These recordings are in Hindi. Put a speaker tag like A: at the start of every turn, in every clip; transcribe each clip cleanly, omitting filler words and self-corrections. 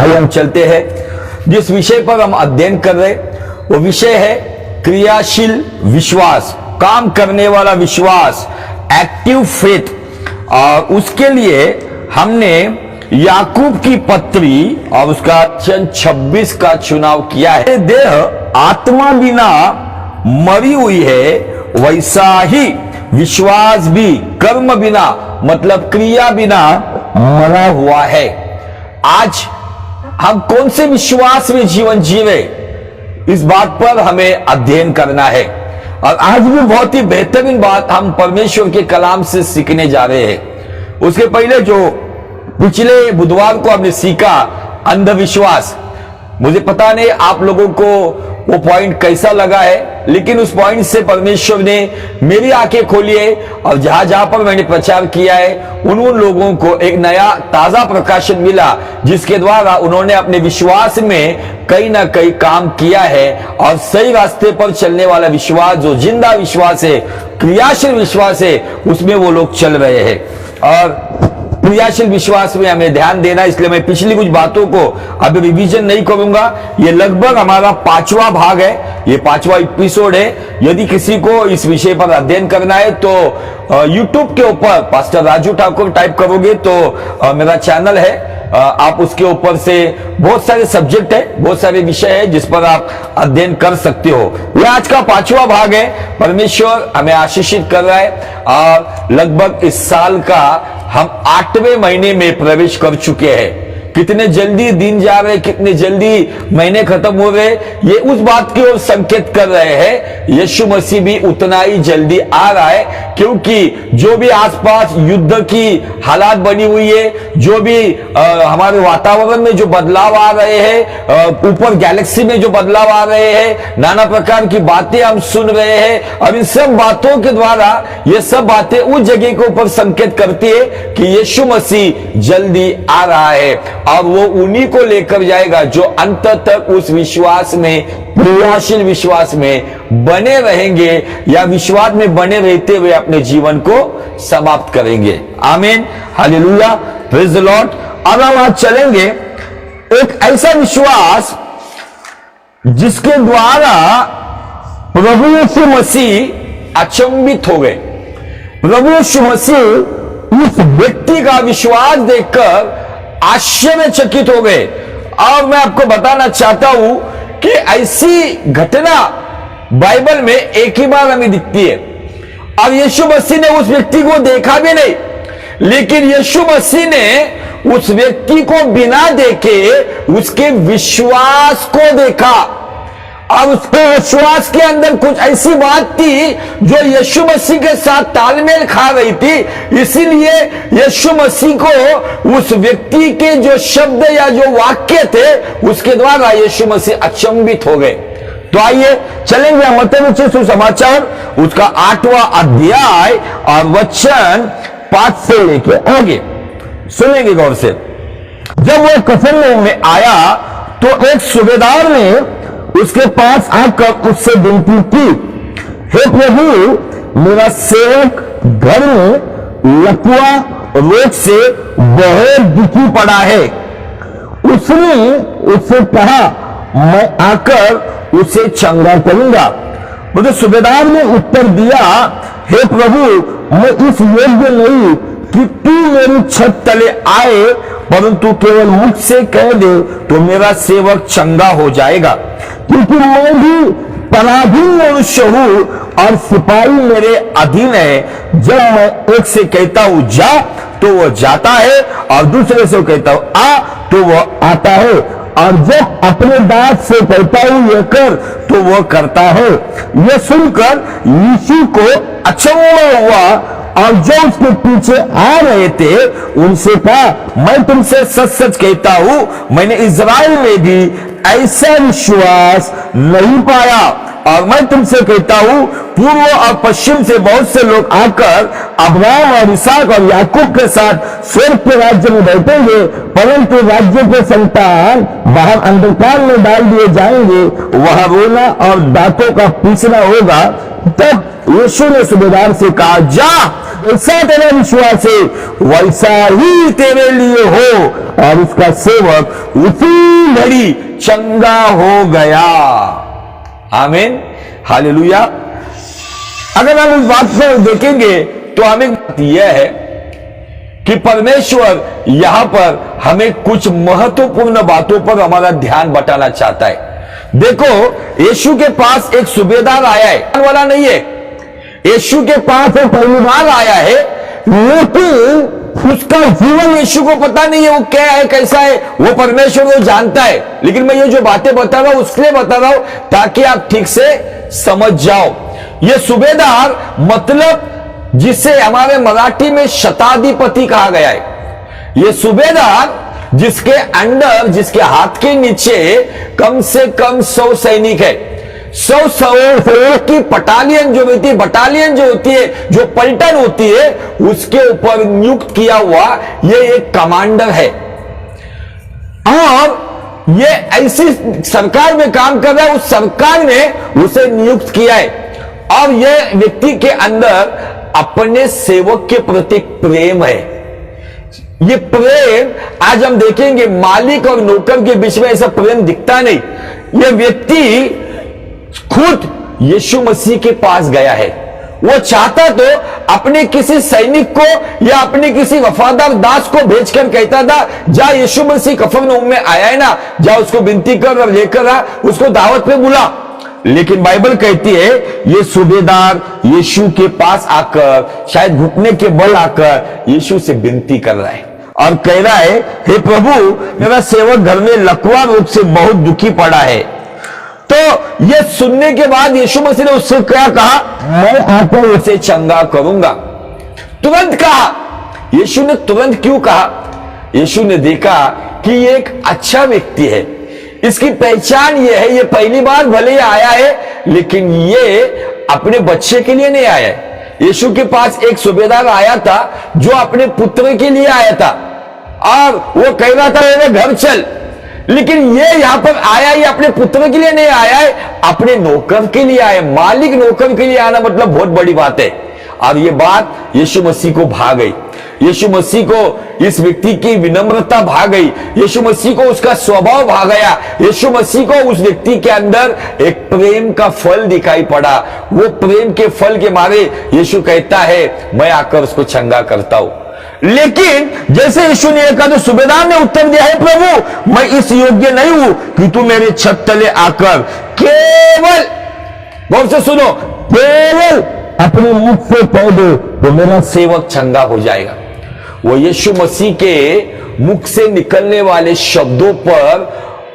A: भाई हम चलते हैं, जिस विषय पर हम अध्ययन कर रहे वो विषय है क्रियाशील विश्वास, काम करने वाला विश्वास, एक्टिव फेथ। और उसके लिए हमने याकूब की पत्री और उसका 26 का चुनाव किया है। देह आत्मा बिना मरी हुई है, वैसा ही विश्वास भी कर्म बिना मतलब क्रिया बिना मरा हुआ है। आज हम कौन से विश्वास में जीवन जीवे, इस बात पर हमें अध्ययन करना है। और आज भी बहुत ही बेहतरीन बात हम परमेश्वर के कलाम से सीखने जा रहे हैं। उसके पहले जो पिछले बुधवार को हमने सीखा अंधविश्वास, मुझे पता नहीं आप लोगों को वो पॉइंट कैसा लगा है, लेकिन उस पॉइंट से परमेश्वर ने मेरी आंखें खोली है। और जहां जहां पर मैंने प्रचार किया है उन लोगों को एक नया ताजा प्रकाशन मिला, जिसके द्वारा उन्होंने अपने विश्वास में कहीं ना कहीं काम किया है और सही रास्ते पर चलने वाला विश्वास, जो जिंदा विश्वास है, क्रियाशील विश्वास है, उसमें वो लोग चल रहे हैं। और क्रियाशील विश्वास में हमें ध्यान देना, इसलिए मैं पिछली कुछ बातों को अभी रिवीजन नहीं करूंगा। ये लगभग हमारा 5वां भाग है, ये 5वां एपिसोड है। यदि किसी को इस विषय पर अध्ययन करना है तो YouTube के ऊपर पास्टर राजू ठाकुर टाइप करोगे तो मेरा चैनल है, आप उसके ऊपर से बहुत सारे सब्जेक्ट है, बहुत सारे विषय है जिस पर आप अध्ययन कर सकते हो। यह आज का 5वां भाग है। परमेश्वर हमें आशीषित कर रहा है और लगभग इस साल का हम 8वें महीने में प्रवेश कर चुके हैं। कितने जल्दी दिन जा रहे, कितने जल्दी महीने खत्म हो रहे, ये उस बात की ओर संकेत कर रहे हैं यीशु मसीह भी उतना ही जल्दी आ रहा है। क्योंकि जो भी आसपास युद्ध की हालात बनी हुई है, जो भी हमारे वातावरण में जो बदलाव आ रहे हैं, ऊपर गैलेक्सी में जो बदलाव आ रहे हैं, नाना प्रकार की बातें हम सुन रहे हैं, और इन सब बातों के द्वारा ये सब बातें उस जगह के ऊपर संकेत करती है कि यीशु मसीह जल्दी आ रहा है। और वो उन्हीं को लेकर जाएगा जो अंत तक उस विश्वास में, क्रियाशील विश्वास में बने रहेंगे या विश्वास में बने रहते हुए अपने जीवन को समाप्त करेंगे। आमीन, हालेलुया, प्रेज द लॉर्ड। अब हम आज चलेंगे एक ऐसा विश्वास जिसके द्वारा प्रभु यीशु मसीह अचंभित हो गए। प्रभु यीशु मसीह इस व्यक्ति का विश्वास देखकर आश्चर्यचकित हो गए। और मैं आपको बताना चाहता हूं कि ऐसी घटना बाइबल में एक ही बार हमें दिखती है। और यीशु मसीह ने उस व्यक्ति को देखा भी नहीं, लेकिन यीशु मसीह ने उस व्यक्ति को बिना देखे उसके विश्वास को देखा। और उसके विश्वास के अंदर कुछ ऐसी बात थी जो यीशु मसीह के साथ तालमेल खा रही थी। इसीलिए यीशु मसीह को उस व्यक्ति के जो शब्द या जो वाक्य थे उसके द्वारा यीशु मसीह अचंभित हो गए। तो आइए चलेंगे मत्ती सुसमाचार उसका 8वां अध्याय और वचन 5 से लेके आगे सुनेंगे गौर से। जब वो कफरनहूम में आया तो एक सूबेदार ने उसके पास आकर उससे विनती की, हे प्रभु, मेरा सेवक घर में लकवा रोग से बहुत दुखी पड़ा है। उसने उससे कहा, मैं आकर उसे चंगा करूंगा। मुझे सूबेदार ने उत्तर दिया, हे प्रभु, मैं इस योग्य नहीं कि तू मेरी छत तले आए, परंतु केवल मुझसे कह दे तो मेरा सेवक चंगा हो जाएगा। क्योंकि मैं भी पराधीन मनुष्य हूं और सिपाही मेरे अधीन है। जब मैं एक से कहता हूं जा तो वह जाता है, और दूसरे से कहता हूं आ तो वह आता है, और जब अपने दास से कहता हूं यह कर तो वह करता है। यह सुनकर यीशु को अचंभा हुआ और जो उसके पीछे आ रहे थे उनसे कहा, मैं तुमसे सच सच कहता हूं, मैंने इज़राइल में भी ऐसा विश्वास नहीं पाया। और मैं तुमसे कहता हूं, पूर्व और पश्चिम से बहुत से लोग आकर अब्राहम और इसहाक और याकूब के साथ स्वर्ग के राज्य में बैठेंगे, परंतु राज्य के संतान बाहर अंधकार में डाल दिए जाएंगे, वहां रोना और दांतों का पीसना होगा। तब यीशु ने सूबेदार से कहा, जा, जैसा तेरा विश्वास है वैसा ही तेरे लिए हो। और उसका सेवक उसी घड़ी चंगा हो गया। आमीन, हालेलुया। अगर हम इस बात को देखेंगे तो हमें यह है कि परमेश्वर यहां पर हमें कुछ महत्वपूर्ण बातों पर हमारा ध्यान बटाना चाहता है। देखो, यीशु के पास एक सूबेदार आया है, वाला नहीं है। यीशु के पास एक परिवार आया है, लेकिन उसका जीवन यीशु को पता नहीं है, वो क्या है, कैसा है, वो परमेश्वर वो जानता है। लेकिन मैं ये जो बातें बता रहा हूं उसके लिए बता रहा हूं ताकि आप ठीक से समझ जाओ। ये सूबेदार मतलब जिसे हमारे मराठी में शताधिपति कहा गया है। ये सूबेदार जिसके अंडर, जिसके हाथ के नीचे कम से कम 100 सैनिक है। 100 सैनिक की बटालियन जो होती है, बटालियन जो होती है, जो पलटन होती है, उसके ऊपर नियुक्त किया हुआ ये एक कमांडर है। और ये ऐसी सरकार में काम कर रहा है, उस सरकार ने उसे नियुक्त किया है। और ये व्यक्ति के अंदर अपने सेवक के प्रति प्रेम है। ये प्रेम आज हम देखेंगे मालिक और नौकर के बीच में ऐसा प्रेम दिखता नहीं। ये व्यक्ति खुद यीशु मसीह के पास गया है। वो चाहता तो अपने किसी सैनिक को या अपने किसी वफादार दास को भेजकर कहता था, जा यीशु मसीह कफरनहूम में आया है ना, जा उसको विनती कर और लेकर आ, उसको दावत पे बुला। लेकिन बाइबल कहती है ये सूबेदार यीशु के पास आकर, शायद घुटने के बल आकर यीशु से विनती कर रहा है और कह रहा है, हे प्रभु, मेरा सेवक घर में लकवा रोग से बहुत दुखी पड़ा है। तो ये सुनने के बाद यीशु मसीह ने उससे क्या कहा, मैं आकर उसे चंगा करूंगा। तुरंत कहा। यीशु ने तुरंत क्यों कहा? यीशु ने देखा कि ये एक अच्छा व्यक्ति है, इसकी पहचान ये है, ये पहली बार भले ही आया है लेकिन ये अपने बच्चे के लिए नहीं आया है। यीशु के पास एक सूबेदार आया था जो अपने पुत्र के लिए आया था और वो कह रहा था मेरे घर चल, लेकिन ये यहां पर आया ही अपने पुत्र के लिए नहीं आया है, अपने नौकर के लिए आया। मालिक नौकर के लिए आना मतलब बहुत बड़ी बात है। और ये बात यीशु मसीह को भा गई। यीशु मसीह को इस व्यक्ति की विनम्रता भा गई। यीशु मसीह को उसका स्वभाव भा गया। यीशु मसीह को उस व्यक्ति के अंदर एक प्रेम का फल दिखाई पड़ा। वो प्रेम के फल के मारे यीशु कहता है, मैं आकर उसको चंगा करता हूं। लेकिन जैसे यीशु ने कहा तो सूबेदार ने उत्तर दिया, है प्रभु, मैं इस योग्य नहीं हूं कि तू मेरे छत तले आकर केवल, बहुत से सुनो, केवल अपने मुख से कह दो तो मेरा सेवक चंगा हो जाएगा। वो यीशु मसीह के मुख से निकलने वाले शब्दों पर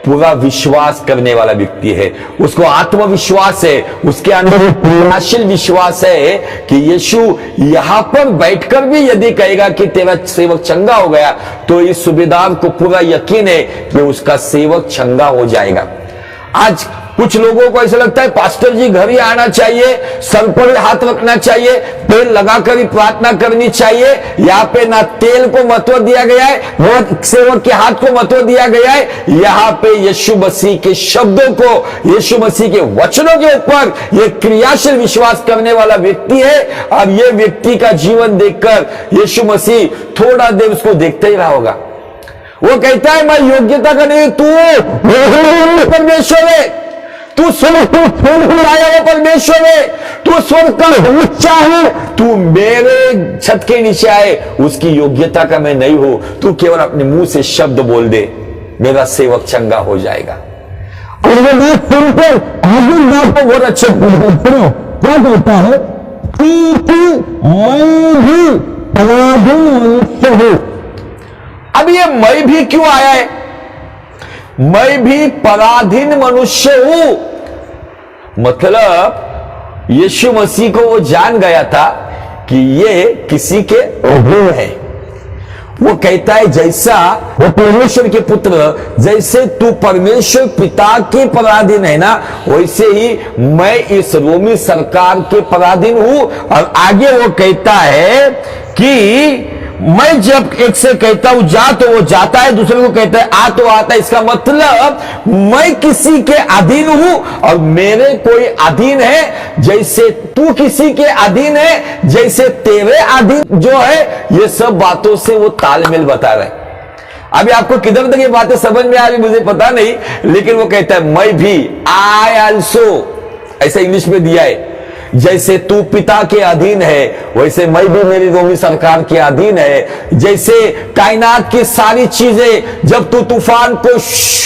A: पूरा विश्वास करने वाला व्यक्ति है। उसको आत्मविश्वास है, उसके अंदर एक प्रेरणाशील विश्वास है कि यीशु यहां पर बैठकर भी यदि कहेगा कि तेरा सेवक चंगा हो गया, तो इस सूबेदार को पूरा यकीन है कि उसका सेवक चंगा हो जाएगा। आज कुछ लोगों को ऐसा लगता है पास्टर जी घर ही आना चाहिए, सर पर हाथ रखना चाहिए, तेल लगाकर ही प्रार्थना करनी चाहिए। यहाँ पे ना तेल को महत्व दिया गया है, ना सेवक के हाथ को महत्व दिया गया है। यहाँ पे यीशु मसीह के शब्दों को, यीशु मसीह के वचनों के ऊपर ये क्रियाशील विश्वास करने वाला व्यक्ति है। और ये व्यक्ति का जीवन देखकर यीशु मसीह थोड़ा देर उसको देखते ही रहा होगा। वो कहता है, मैं योग्यता का नहीं, तू परमेश्वर है, तू स्वर्ग आया हुआ परमेश्वर है, तू स्वर्ग का ऊंचा है, तू मेरे छत के नीचे आए, उसकी योग्यता का मैं नहीं हूं। तू केवल अपने मुंह से शब्द बोल दे, मेरा सेवक चंगा हो जाएगा। और वो बात सुनकर आगे बात को बहुत अच्छे सुनो, क्या कहता है, मैं भी पराधीन मनुष्य हूं। अब ये मैं भी क्यों आया है? मैं भी पराधीन मनुष्य हूं, मतलब यीशु मसीह को वो जान गया था कि ये किसी के अधीन है। वो कहता है जैसा वो परमेश्वर के पुत्र, जैसे तू परमेश्वर पिता के पराधीन है ना, वैसे ही मैं इस रोमी सरकार के पराधीन हूं। और आगे वो कहता है कि मैं जब एक से कहता हूं जा तो वो जाता है, दूसरे को कहता है आ तो आता है। इसका मतलब मैं किसी के अधीन हूं और मेरे कोई अधीन है। जैसे तू किसी के अधीन है, जैसे तेरे अधीन जो है। ये सब बातों से वो तालमेल बता रहे हैं। अभी आपको किधर तक ये बातें समझ में आ रही मुझे पता नहीं, लेकिन वो कहता है मैं भी, आई ऑल्सो, ऐसा इंग्लिश में दिया है। जैसे तू पिता के अधीन है वैसे मैं भी मेरी रोमी सरकार के अधीन है। जैसे कायनात की सारी चीजें जब तू तूफान को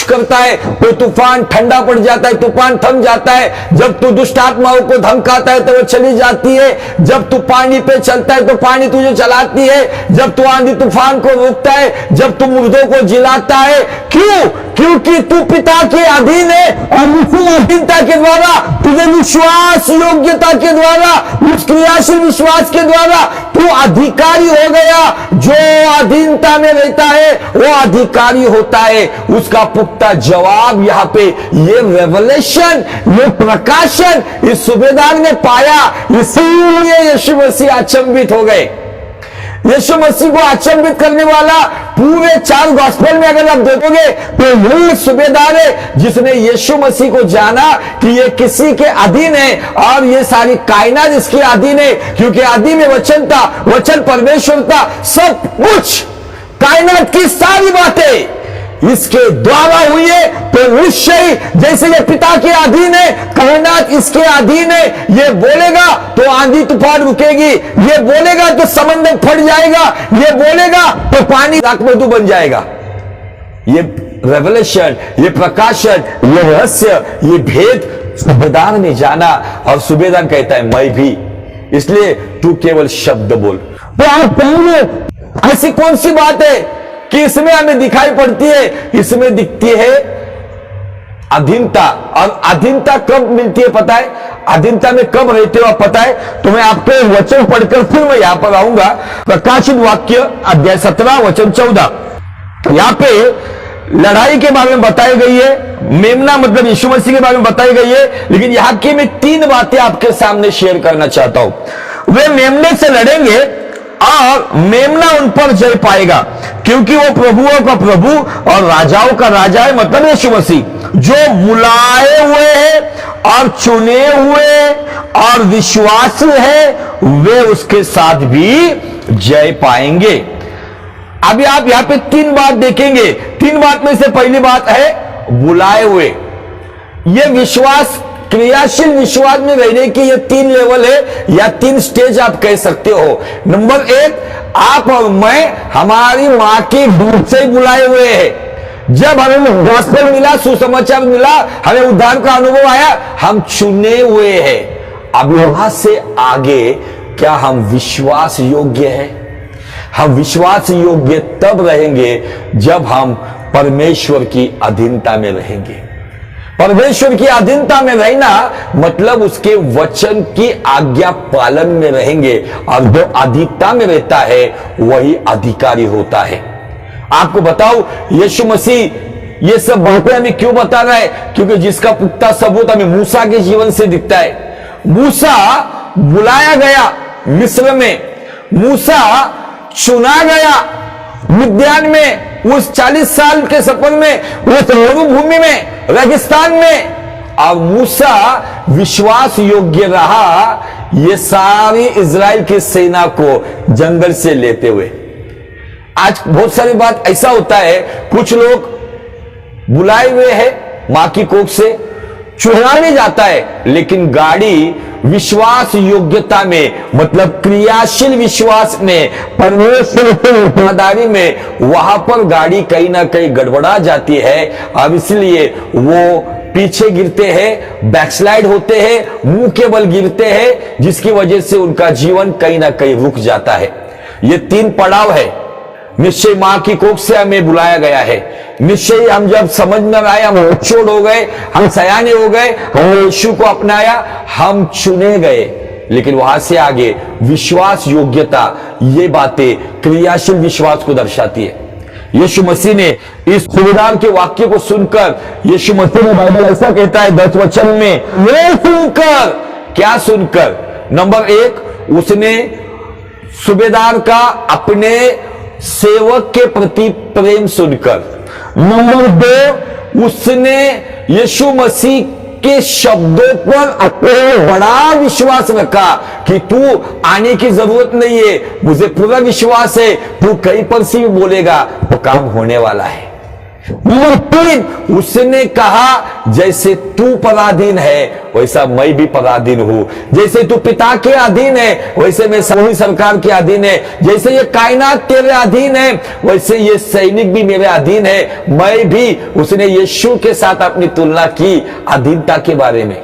A: करता है तो तूफान ठंडा पड़ जाता है, तूफान थम जाता है। जब तू दुष्ट आत्माओं को धमकाता है तो वो चली जाती है। जब तू पानी पे चलता है तो पानी तुझे चलाती है। जब तू आंधी तूफान को रोकता है, जब तू मुर्दों को जिलाता है। क्यों? क्योंकि तू पिता के अधीन है और उसी अधीनता के द्वारा तुझे विश्वास योग्यता के द्वारा, उस क्रियाशील विश्वास के द्वारा तू अधिकारी हो गया। जो अधीनता में रहता है वो अधिकारी होता है। उसका पुख्ता जवाब यहां पे ये रेवलेशन, ये प्रकाशन इस सूबेदार ने पाया। इसीलिए यीशु मसीह अचंभित हो गए। यीशु मसीह को अचंभित करने वाला पूरे 4 गॉस्पेल में अगर आप देखोगे तो यही सूबेदार है जिसने यीशु मसीह को जाना कि ये किसी के अधीन है और ये सारी कायनात इसके अधीन है। क्योंकि आदि में वचन था, वचन परमेश्वर था, सब कुछ कायनात की सारी बातें इसके द्वारा हुई है। तो निश्चय जैसे ये पिता के अधीन है, कायनात इसके अधीन है। ये बोलेगा तो आंधी तूफान रुकेगी, ये बोलेगा तो समंदर फट जाएगा, ये बोलेगा तो पानी राखमधु बन जाएगा। ये रेवलेशन, ये प्रकाशन, ये रहस्य, ये भेद सूबेदार ने जाना और सूबेदार कहता है मैं भी, इसलिए तू केवल शब्द बोल। तो आप कहोगे ऐसी कौन सी बात है कि इसमें हमें दिखाई पड़ती है? इसमें दिखती है अधीनता। और अधीनता कब मिलती है पता है? अधीनता में कब रहते हो आप पता है? तो मैं आपको वचन पढ़कर फिर मैं यहां पर आऊंगा। प्रकाशित वाक्य अध्याय 17 वचन 14, यहां पे लड़ाई के बारे में बताई गई है। मेमना मतलब यीशु मसीह के बारे में बताई गई है। लेकिन यहां की मैं 3 बातें आपके सामने शेयर करना चाहता हूं। वे मेमने से लड़ेंगे और मेमना उन पर जय पाएगा, क्योंकि वो प्रभुओं का प्रभु और राजाओं का राजा है, मतलब यीशु मसीह, जो बुलाए हुए हैं और चुने हुए और विश्वासी है, वे उसके साथ भी जय पाएंगे। अभी आप यहां पे 3 बात देखेंगे। 3 बात में से पहली बात है बुलाए हुए। ये विश्वास, क्रियाशील विश्वास में रहने की ये 3 लेवल है या 3 स्टेज आप कह सकते हो। नंबर 1, आप और मैं हमारी मां के दूध से ही बुलाए हुए हैं। जब हमें गॉस्पेल मिला, सुसमाचार मिला, हमें उद्धार का अनुभव आया, हम चुने हुए हैं। अब वहां से आगे क्या हम विश्वास योग्य हैं? हम विश्वास योग्य तब रहेंगे जब हम परमेश्वर की अधीनता में रहेंगे। परमेश्वर की अधीनता में रहना मतलब उसके वचन की आज्ञा पालन में रहेंगे। और जो अधीनता में रहता है वही अधिकारी होता है। आपको बताओ यीशु मसीह ये सब बातें हमें क्यों बता रहा है? क्योंकि जिसका पुख्ता सबूत हमें मूसा के जीवन से दिखता है। मूसा बुलाया गया मिस्र में, मूसा चुना गया मिद्यान में, उस 40 साल के सफर में, उस मरुभूमि में, रेगिस्तान में। और मूसा विश्वास योग्य रहा ये सारी इजराइल की सेना को जंगल से लेते हुए। आज बहुत सारी बात ऐसा होता है, कुछ लोग बुलाए हुए हैं मां की कोख से, चुराने जाता है, लेकिन गाड़ी विश्वास योग्यता में मतलब क्रियाशील विश्वास में, परमेश्वर की वफादारी में, वहां पर गाड़ी कहीं ना कहीं गड़बड़ा जाती है। अब इसलिए वो पीछे गिरते हैं, बैकस्लाइड होते हैं, मुंह के बल गिरते हैं, जिसकी वजह से उनका जीवन कहीं ना कहीं रुक जाता है। ये 3 पड़ाव है। निश्चय मां की कोख से हमें बुलाया गया है। निश्चय हम जब समझ में आए, हम मैच्योर हो गए, हम सयाने हो गए, हमने यीशु को अपनाया, हम चुने गए। लेकिन वहां से आगे विश्वास, योग्यता, ये बातें क्रियाशील विश्वास को दर्शाती है। यीशु मसीह ने इस सुबेदार के वाक्य को सुनकर, यीशु मसीह ने, बाइबल ऐसा कहता है 10 वचन में, वो सुनकर, क्या सुनकर? नंबर 1, उसने सुबेदार का अपने सेवक के प्रति प्रेम सुनकर। नंबर 2, उसने यीशु मसीह के शब्दों पर अपना बड़ा विश्वास रखा कि तू आने की जरूरत नहीं है, मुझे पूरा विश्वास है, तू कहीं पर से भी बोलेगा तो काम होने वाला है। नंबर 3, उसने कहा जैसे तू पराधीन है वैसा मैं भी पराधीन हूं, जैसे तू पिता के अधीन है वैसे मैं सभी सरकार के अधीन है, जैसे ये कायनात तेरे अधीन है वैसे ये सैनिक भी मेरे अधीन है, मैं भी। उसने यीशु के साथ अपनी तुलना की अधीनता के बारे में,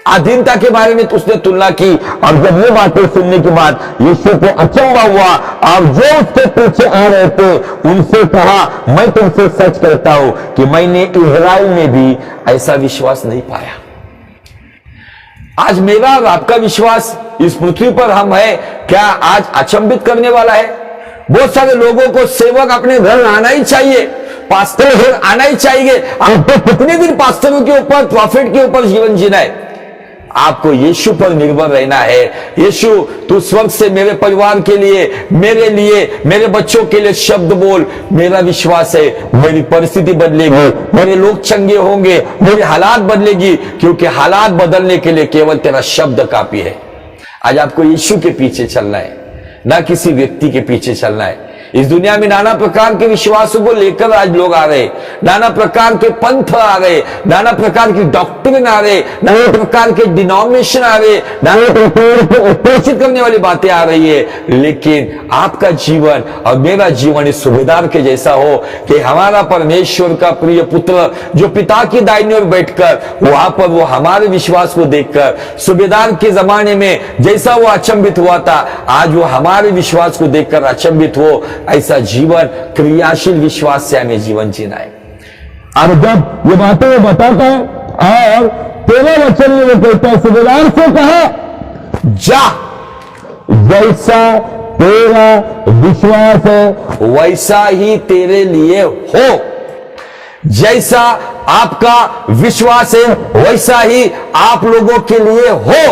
A: अधीनता के बारे में उसने तुलना की। और जब ये बातें सुनने के बाद यीशु को अचंभा हुआ और जो उसके पीछे आ रहे थे उनसे कहा, मैं तुमसे सच कहता हूं कि मैंने इजराइल में भी ऐसा विश्वास नहीं पाया। आज मेरा और आपका विश्वास इस पृथ्वी पर हम है क्या आज अचंभित करने वाला है? बहुत सारे लोगों को सेवक अपने घर आना ही चाहिए, पास्टर घर आना ही चाहिए। आपको कितने दिन पास्टरों के ऊपर, प्रॉफिट के ऊपर जीवन जीना है? आपको यीशु पर निर्भर रहना है। यीशु, तू स्वर्ग से मेरे परिवार के लिए, मेरे लिए, मेरे बच्चों के लिए शब्द बोल। मेरा विश्वास है मेरी परिस्थिति बदलेगी, मेरे लोग चंगे होंगे, मेरे हालात बदलेगी, क्योंकि हालात बदलने के लिए केवल तेरा शब्द काफी है। आज आपको यीशु के पीछे चलना है, ना किसी व्यक्ति के पीछे चलना है। इस दुनिया में नाना प्रकार के विश्वासों को लेकर आज लोग आ रहे, नाना प्रकार के पंथ आ रहे, नाना प्रकार की डॉक्ट्रिन आ रहे, नाना प्रकार के डिनोमिनेशन आ रहे, नाना प्रकार को उपेक्षित करने वाली बातें आ रही है। लेकिन आपका जीवन और मेरा जीवन इस सुबेदार के जैसा हो कि हमारा परमेश्वर का प्रिय पुत्र जो पिता की दाहिनी ओर बैठकर वहां पर वो हमारे विश्वास को देखकर, सुबेदार के जमाने में जैसा वो अचंभित हुआ था, आज वो हमारे विश्वास को देखकर अचंभित हो। ऐसा जीवन, क्रियाशील विश्वास से हमें जीवन जीना है।
B: और जब ये बातें वो बताता है और 13 वचन में वो कहता है, सुबेदार से कहा,
A: जा,
B: जैसा तेरा विश्वास है
A: वैसा ही तेरे लिए हो। जैसा आपका विश्वास है वैसा ही आप लोगों के लिए हो।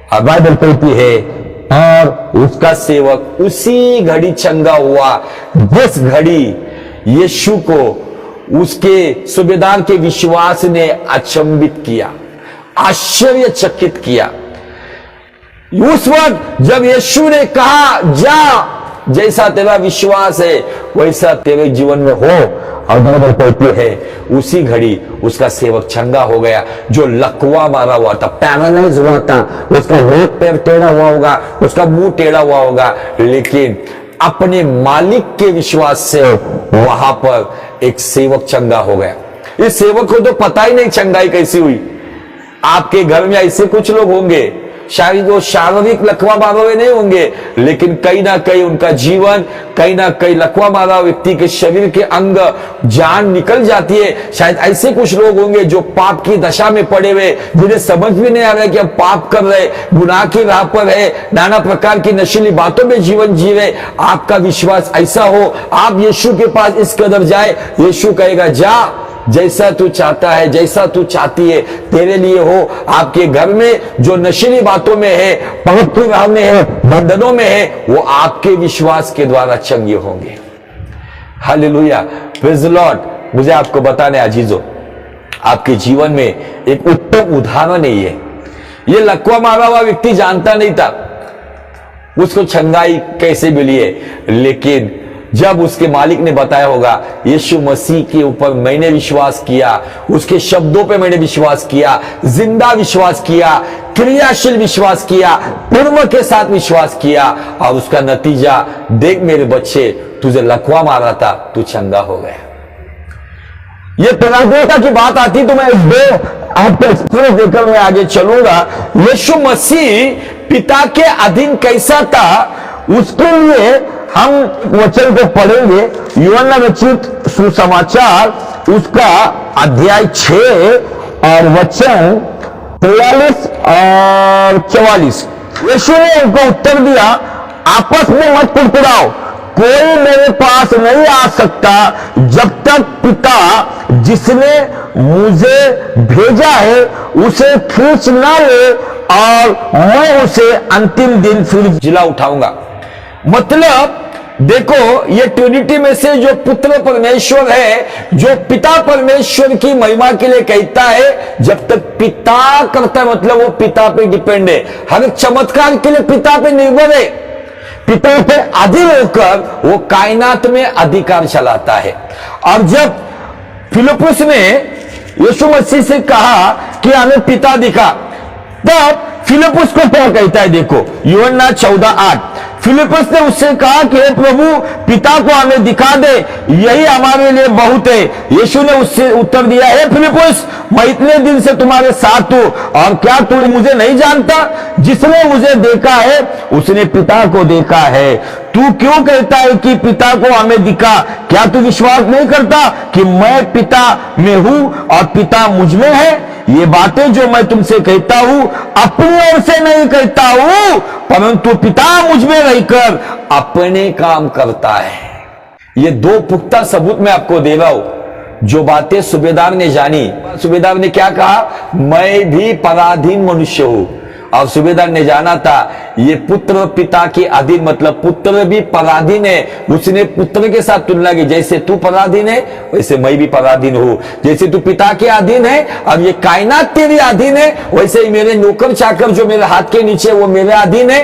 A: और बाइबल कहती है, और उसका सेवक उसी घड़ी चंगा हुआ जिस घड़ी यीशु को उसके सुबेदार के विश्वास ने अचंभित किया, आश्चर्यचकित किया। उस वक्त जब यीशु ने कहा, जा, जैसा तेरा विश्वास है वैसा तेरे जीवन में हो, और बाइबल कहती है उसी घड़ी उसका सेवक चंगा हो गया। जो लकवा मारा हुआ था, पैरालाइज हुआ था, उसका हाथ पैर टेढ़ा हुआ होगा, उसका मुंह टेढ़ा हुआ होगा, लेकिन अपने मालिक के विश्वास से वहां पर एक सेवक चंगा हो गया। इस सेवक को तो पता ही नहीं चंगाई कैसी हुई। आपके घर में ऐसे कुछ लोग होंगे, शायद वो शारीरिक लकवा मारा हुए नहीं होंगे, लेकिन कहीं ना कहीं उनका जीवन, कहीं ना कहीं लकवा मारा व्यक्ति के शरीर के अंग, जान निकल जाती है। शायद ऐसे कुछ लोग होंगे जो पाप की दशा में पड़े हुए, जिन्हें समझ भी नहीं आ रहा है कि हम पाप कर रहे, गुनाह की राह पर है, नाना प्रकार की नशीली बातों में जीवन जी रहे। आपका विश्वास ऐसा हो, आप यीशु के पास इस कदर जाए, यीशु कहेगा, जा, जैसा तू चाहता है, जैसा तू चाहती है तेरे लिए हो। आपके घर में जो नशीली बातों में है, पाप की राह में है, बंधनों में है, वो आपके विश्वास के द्वारा चंगे होंगे। Hallelujah, praise the Lord. मुझे आपको बताने अजीजों, आपके जीवन में एक उत्तम उदाहरण है ये लकवा मारा हुआ व्यक्ति जानता नहीं था उसको चंगाई कैसे मिली है, लेकिन जब उसके मालिक ने बताया होगा, यीशु मसीह के ऊपर मैंने विश्वास किया, उसके शब्दों पे मैंने विश्वास किया, जिंदा विश्वास किया, क्रियाशील विश्वास किया, पूर्व के साथ विश्वास किया, और उसका नतीजा देख मेरे बच्चे, तुझे लकवा मारा था, तू चंगा हो गया। ये प्रणादेता की बात आती तो मैं दो आपको एक्सप्रेस देकर मैं आगे चलूंगा। यीशु मसीह पिता के अधीन कैसा था, उसके लिए हम वचन को पढ़ेंगे। यूहन्ना रचित सुसमाचार उसका अध्याय 6 और वचन
B: 43 और 44। यीशु ने उनको उत्तर दिया, आपस में मत कुड़कुड़ाओ, कोई मेरे पास नहीं आ सकता जब तक पिता जिसने मुझे भेजा है उसे खींच ना ले, और मैं उसे अंतिम दिन फिर
A: जिला उठाऊंगा। मतलब देखो, ये ट्रिनिटी में से जो पुत्र परमेश्वर है, जो पिता परमेश्वर की महिमा के लिए कहता है, जब तक पिता करता है मतलब वो पिता पे डिपेंड है, हर चमत्कार के लिए पिता पे निर्भर है, पिता पे अधीन होकर वो कायनात में अधिकार चलाता है। और जब फिलिप्पुस ने यीशु मसीह से कहा कि हमें पिता दिखा, तब फिलिप्पुस को क्या कहता है, देखो यूहन्ना 14:8। फिलिप्पुस ने उससे कहा कि हे प्रभु, पिता को हमें दिखा दे, यही हमारे लिए बहुत है। यीशु ने उससे उत्तर दिया, हे फिलिप्पुस, मैं इतने दिन से तुम्हारे साथ हूं और क्या तू मुझे नहीं जानता? जिसने मुझे देखा है उसने पिता को देखा है। तू क्यों कहता है कि पिता को हमें दिखा? क्या तू विश्वास नहीं करता कि मैं पिता में हूं और पिता मुझ में है? ये बातें जो मैं तुमसे कहता हूं अपनी ओर से नहीं कहता हूं, परंतु पिता मुझ में रहकर अपने काम करता है। ये दो पुख्ता सबूत मैं आपको दे रहा हूं। जो बातें सूबेदार ने जानी, सूबेदार ने क्या कहा, मैं भी पराधीन मनुष्य हूं। और सूबेदार ने जाना था ये पुत्र पिता के अधीन, मतलब पुत्र भी पराधीन है। उसने पुत्र के साथ तुलना की, जैसे तू पराधीन है वैसे मैं भी पराधीन हूं। जैसे तू पिता के अधीन है, अब ये कायनात तेरे अधीन है, वैसे ही मेरे नौकर चाकर जो मेरे हाथ के नीचे वो मेरे अधीन है।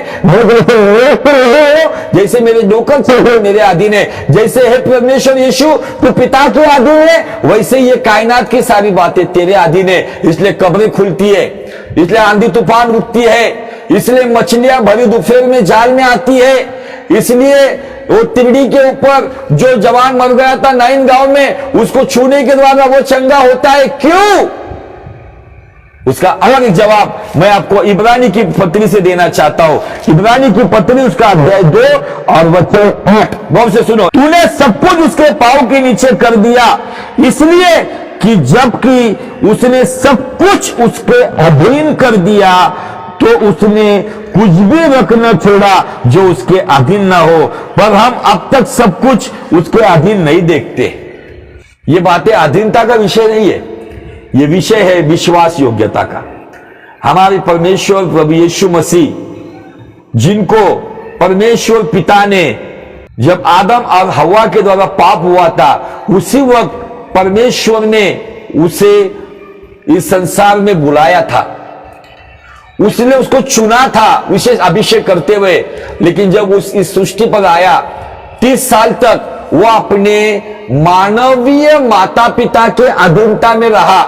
A: जैसे मेरे नौकर चाकर मेरे अधीन है, जैसे है परमेश्वर यीशु तू पिता के अधीन है, वैसे ये कायनात की सारी बातें तेरे अधीन है। इसलिए कब्रें खुलती है, इसलिए आंधी तूफान रुकती है, इसलिए मछलियां भरी दोपहर में जाल में आती है, इसलिए वो तिगड़ी के ऊपर जो जवान मर गया था नाइन गांव में, उसको छूने के द्वारा वो चंगा होता है। क्यों? उसका अलग एक जवाब मैं आपको इब्रानी की पत्री से देना चाहता हूं। इब्रानी की पत्री उसका अध्याय 2 और वचन 8, गौर से सुनो। तूने सब कुछ उसके पांव के नीचे कर दिया, इसलिए कि जबकि उसने सब कुछ उसके अधीन कर दिया तो उसने कुछ भी रख न छोड़ा जो उसके अधीन ना हो। पर हम अब तक सब कुछ उसके अधीन नहीं देखते। ये बातें अधीनता का विषय नहीं है, ये विषय है विश्वास योग्यता का। हमारे परमेश्वर प्रभु यीशु मसीह, जिनको परमेश्वर पिता ने, जब आदम और हवा के द्वारा पाप हुआ था, उसी वक्त परमेश्वर ने उसे इस संसार में बुलाया था, उसने उसको चुना था विशेष अभिषेक करते हुए। लेकिन जब उस इस सृष्टि पर आया, 30 साल तक वो अपने मानवीय माता पिता के अधीनता में रहा,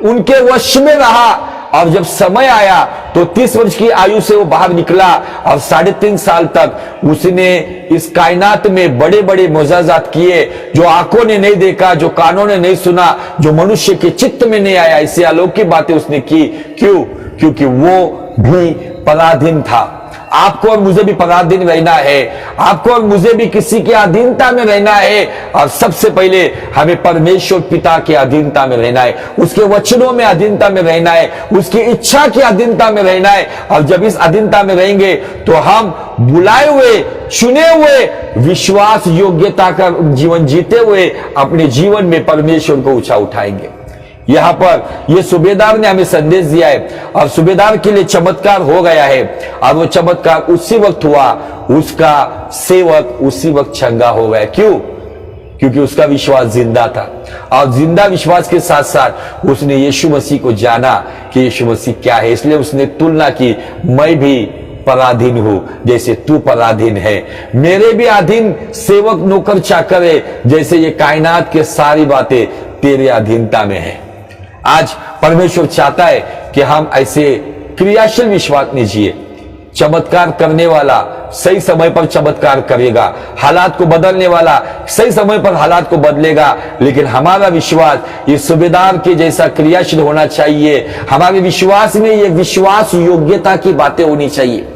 A: उनके वश में रहा। और जब समय आया तो 30 वर्ष की आयु से वो बाहर निकला और 3.5 साल तक उसने इस कायनात में बड़े बड़े मोजाजात किए, जो आंखों ने नहीं देखा, जो कानों ने नहीं सुना, जो मनुष्य के चित्त में नहीं आया। ऐसी अलौकिक बातें उसने की। क्यों? क्योंकि वो भी पराधीन था। आपको और मुझे भी पराधीन रहना है, आपको और मुझे भी किसी की अधीनता में रहना है। और सबसे पहले हमें परमेश्वर पिता की अधीनता में रहना है, उसके वचनों में अधीनता में रहना है, उसकी इच्छा की अधीनता में रहना है। और जब इस अधीनता में रहेंगे तो हम बुलाए हुए, चुने हुए, विश्वास योग्यता का जीवन जीते हुए अपने जीवन में परमेश्वर को ऊंचा उठाएंगे। यहां पर यह सूबेदार ने हमें संदेश दिया है और सूबेदार के लिए चमत्कार हो गया है। और वो चमत्कार उसी वक्त हुआ, उसका सेवक उसी वक्त चंगा हो गया। क्यों? क्योंकि उसका विश्वास जिंदा था। और जिंदा विश्वास के साथ साथ उसने यीशु मसीह को जाना कि यीशु मसीह क्या है। इसलिए उसने तुलना की, मैं भी पराधीन हूं जैसे तू पराधीन है, मेरे भी अधीन सेवक नौकर चाकर है, जैसे ये कायनात के सारी बातें तेरे अधीनता में है। आज परमेश्वर चाहता है कि हम ऐसे क्रियाशील विश्वास में जिए। चमत्कार करने वाला सही समय पर चमत्कार करेगा, हालात को बदलने वाला सही समय पर हालात को बदलेगा। लेकिन हमारा विश्वास ये सूबेदार के जैसा क्रियाशील होना चाहिए। हमारे विश्वास में ये विश्वास योग्यता की बातें होनी चाहिए।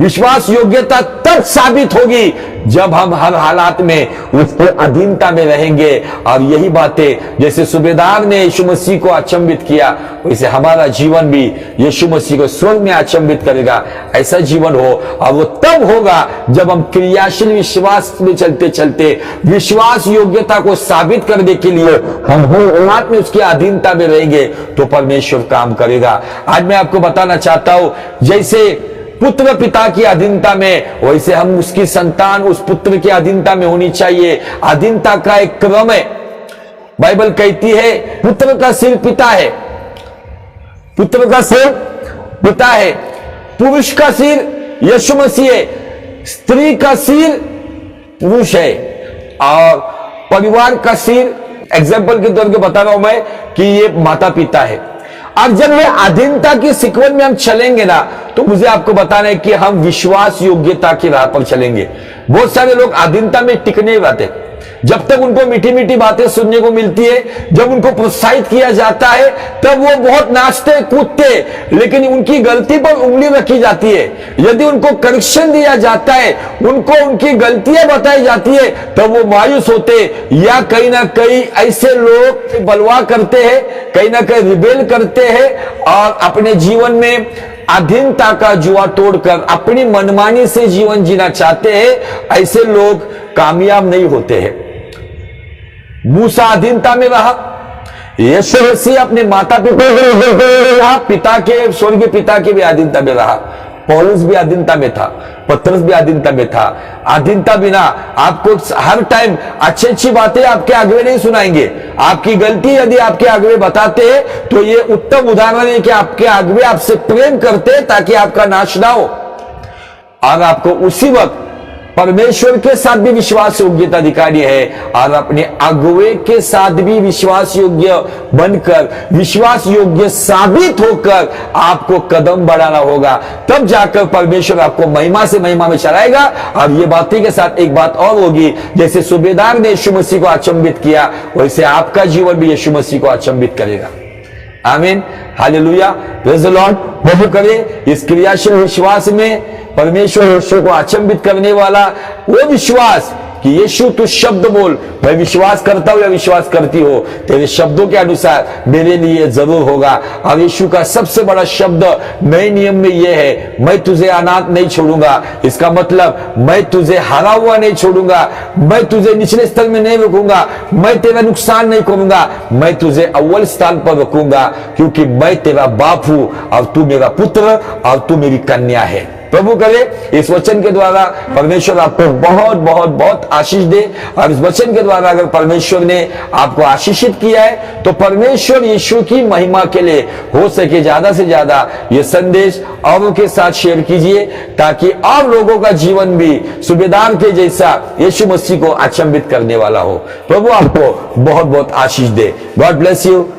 A: विश्वास योग्यता तब साबित होगी जब हम हर हालात में उसके अधीनता में रहेंगे। और यही बातें जैसे सूबेदार ने यीशु मसीह को अचंभित किया, वैसे हमारा जीवन भी यीशु मसीह को स्वर्ग में अचंभित करेगा। ऐसा जीवन हो, और वो तब होगा जब हम क्रियाशील विश्वास में चलते चलते विश्वास योग्यता को साबित करने के लिए हम हर हालात में उसकी अधीनता में रहेंगे, तो परमेश्वर काम करेगा। आज मैं आपको बताना चाहता हूं, जैसे पुत्र पिता की अधीनता में, वैसे हम उसकी संतान उस पुत्र की अधीनता में होनी चाहिए। अधीनता का एक क्रम है। बाइबल कहती है पुत्र का सिर पिता है, पुत्र का सिर पिता है, पुरुष का सिर यीशु मसीह है, स्त्री का सिर पुरुष है, और परिवार का सिर, एग्जाम्पल के तौर पे बता रहा हूं मैं कि ये माता पिता है। अब जब ये अधीनता की सीक्वेंस में हम चलेंगे ना, तो मुझे आपको बताना है कि हम विश्वास योग्यता की राह पर चलेंगे। बहुत सारे लोग अधीनता में टिकने रहते, जब तक उनको मीठी मीठी बातें सुनने को मिलती है, जब उनको प्रोत्साहित किया जाता है, तब वो बहुत नाचते कूदते, लेकिन उनकी गलती पर उंगली रखी जाती है। यदि उनको करेक्शन दिया जाता है, उनको उनकी गलतियां बताई जाती है, तब वो मायूस होते, या कहीं ना कहीं ऐसे लोग बलवा करते हैं, कहीं ना कहीं रिबेल करते हैं, और अपने जीवन में अधीनता का जुआ तोड़कर अपनी मनमानी से जीवन जीना चाहते हैं। ऐसे लोग कामयाब नहीं होते हैं। मूसा अधीनता में रहा, यीशु मसीह अपने माता पिता के रहा, पिता के स्वर्गीय पिता के भी अधीनता में रहा, पौलुस भी अधीनता में था, पतरस भी अधीनता में था। अधीनता बिना आपको हर टाइम अच्छी अच्छी बातें आपके आगे नहीं सुनाएंगे। आपकी गलती यदि आपके आगे बताते हैं, तो ये उत्तम उदाहरण है कि आपके आगे आपसे प्रेम करते हैं ताकि आपका नाश ना हो, और आपको उसी वक्त परमेश्वर के साथ भी विश्वास योग्यता दिखानी है, और अपने अगुवे के साथ भी विश्वास योग्य बनकर, विश्वास योग्य साबित होकर आपको कदम बढ़ाना होगा। तब जाकर परमेश्वर आपको महिमा से महिमा में चलाएगा। और ये बातें के साथ एक बात और होगी, जैसे सूबेदार ने यीशु मसीह को अचंभित किया, वैसे आपका जीवन भी यीशु मसीह को अचंभित करेगा। आमीन, हालेलुया, प्रेज़ द लॉर्ड। प्रभु करे इस क्रियाशील विश्वास में परमेश्वर यीशु को अचंभित करने वाला वो विश्वास कि यीशु तू शब्द बोल, मैं विश्वास करता हूं या विश्वास करती हो, तेरे शब्दों के अनुसार मेरे लिए जरूर होगा। और यीशु का सबसे बड़ा शब्द नए नियम में यह है, मैं तुझे अनाथ नहीं छोड़ूंगा। इसका मतलब मैं तुझे हारा हुआ नहीं छोड़ूंगा, मैं तुझे निचले स्तर में नहीं रखूंगा, मैं तेरा नुकसान नहीं करूंगा, मैं तुझे अव्वल स्थान पर रखूंगा, क्योंकि मैं तेरा बाप हूं और तू मेरा पुत्र और तू मेरी कन्या है। प्रभु करे इस वचन के द्वारा परमेश्वर आपको बहुत बहुत बहुत आशीष दे। और इस वचन के द्वारा अगर परमेश्वर ने आपको आशीषित किया है, तो परमेश्वर यीशु की महिमा के लिए हो सके ज्यादा से ज्यादा ये संदेश औरों के साथ शेयर कीजिए, ताकि और लोगों का जीवन भी सूबेदार के जैसा यीशु मसीह को अचंभित करने वाला हो। प्रभु आपको बहुत बहुत आशीष दे। God bless you.